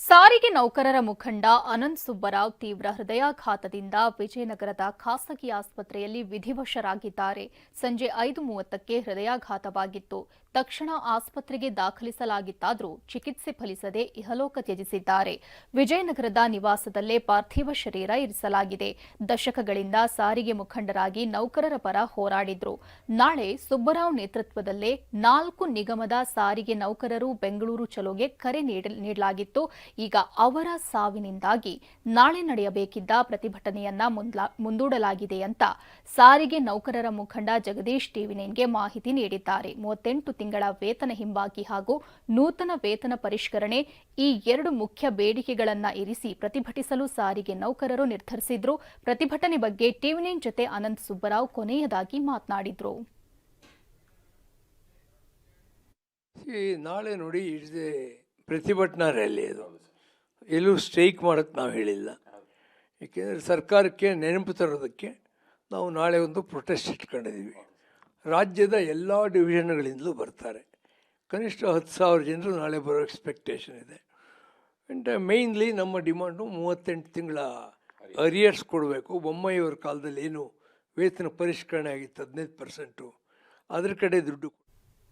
ಸಾರಿಗೆ ನೌಕರರ ಮುಖಂಡ ಅನಂತ್ ಸುಬ್ಬರಾವ್ ತೀವ್ರ ಹೃದಯಾಘಾತದಿಂದ ವಿಜಯನಗರದ ಖಾಸಗಿ ಆಸ್ಪತ್ರೆಯಲ್ಲಿ ವಿಧಿವಶರಾಗಿದ್ದಾರೆ. ಸಂಜೆ 5:30ಕ್ಕೆ ಹೃದಯಾಘಾತವಾಗಿತ್ತು. ತಕ್ಷಣ ಆಸ್ಪತ್ರೆಗೆ ದಾಖಲಿಸಲಾಗಿತ್ತಾದರೂ ಚಿಕಿತ್ಸೆ ಫಲಿಸದೆ ಇಹಲೋಕ ತ್ಯಜಿಸಿದ್ದಾರೆ. ವಿಜಯನಗರದ ನಿವಾಸದಲ್ಲೇ ಪಾರ್ಥಿವ ಶರೀರ ಇರಿಸಲಾಗಿದೆ. ದಶಕಗಳಿಂದ ಸಾರಿಗೆ ಮುಖಂಡರಾಗಿ ನೌಕರರ ಪರ ಹೋರಾಡಿದ್ರು. ನಾಳೆ ಸುಬ್ಬರಾವ್ ನೇತೃತ್ವದಲ್ಲೇ 4 ನಿಗಮದ ಸಾರಿಗೆ ನೌಕರರು ಬೆಂಗಳೂರು ಚಲೋಗೆ ಕರೆ ನೀಡಲಾಗಿತ್ತು. ಈಗ ಅವರ ಸಾವಿನಿಂದಾಗಿ ನಾಳೆ ನಡೆಯಬೇಕಿದ್ದ ಪ್ರತಿಭಟನೆಯನ್ನ ಮುಂದೂಡಲಾಗಿದೆ ಅಂತ ಸಾರಿಗೆ ನೌಕರರ ಮುಖಂಡ ಜಗದೀಶ್ ಟಿವಿ9ಗೆ ಮಾಹಿತಿ ನೀಡಿದ್ದಾರೆ. 38 ತಿಂಗಳ ವೇತನ ಹಿಂಬಾಕಿ ಹಾಗೂ ನೂತನ ವೇತನ ಪರಿಷ್ಕರಣೆ ಈ 2 ಮುಖ್ಯ ಬೇಡಿಕೆಗಳನ್ನ ಇರಿಸಿ ಪ್ರತಿಭಟಿಸಲು ಸಾರಿಗೆ ನೌಕರರು ನಿರ್ಧರಿಸಿದ್ರು. ಪ್ರತಿಭಟನೆ ಬಗ್ಗೆ ಟಿವಿ9 ಜೊತೆ ಅನಂತ್ ಸುಬ್ಬರಾವ್ ಕೊನೆಯದಾಗಿ ಮಾತನಾಡಿದ್ರು. ನಾಳೆ ನೋಡಿ ಪ್ರತಿಭಟನಾ ರ್ಯಾಲಿ ಅದು, ಎಲ್ಲೂ ಸ್ಟ್ರೈಕ್ ಮಾಡೋಕ್ಕೆ ನಾವು ಹೇಳಿಲ್ಲ. ಏಕೆಂದರೆ ಸರ್ಕಾರಕ್ಕೆ ನೆನಪು ತರೋದಕ್ಕೆ ನಾವು ನಾಳೆ ಒಂದು ಪ್ರೊಟೆಸ್ಟ್ ಇಟ್ಕೊಂಡಿದ್ದೀವಿ. ರಾಜ್ಯದ ಎಲ್ಲ ಡಿವಿಷನ್ಗಳಿಂದಲೂ ಬರ್ತಾರೆ. ಕನಿಷ್ಠ 10,000 ಜನರು ನಾಳೆ ಬರೋ ಎಕ್ಸ್ಪೆಕ್ಟೇಷನ್ ಇದೆ. ಆ್ಯಂಡ್ ಮೇಯ್ನ್ಲಿ ನಮ್ಮ ಡಿಮಾಂಡು 38 ತಿಂಗಳ ಅರಿಯರ್ಸ್ ಕೊಡಬೇಕು. ಬೊಮ್ಮಾಯಿಯವ್ರ ಕಾಲದಲ್ಲಿ ಏನು ವೇತನ ಪರಿಷ್ಕರಣೆ ಆಗಿತ್ತು 15%, ಅದ್ರ ಕಡೆ ದುಡ್ಡು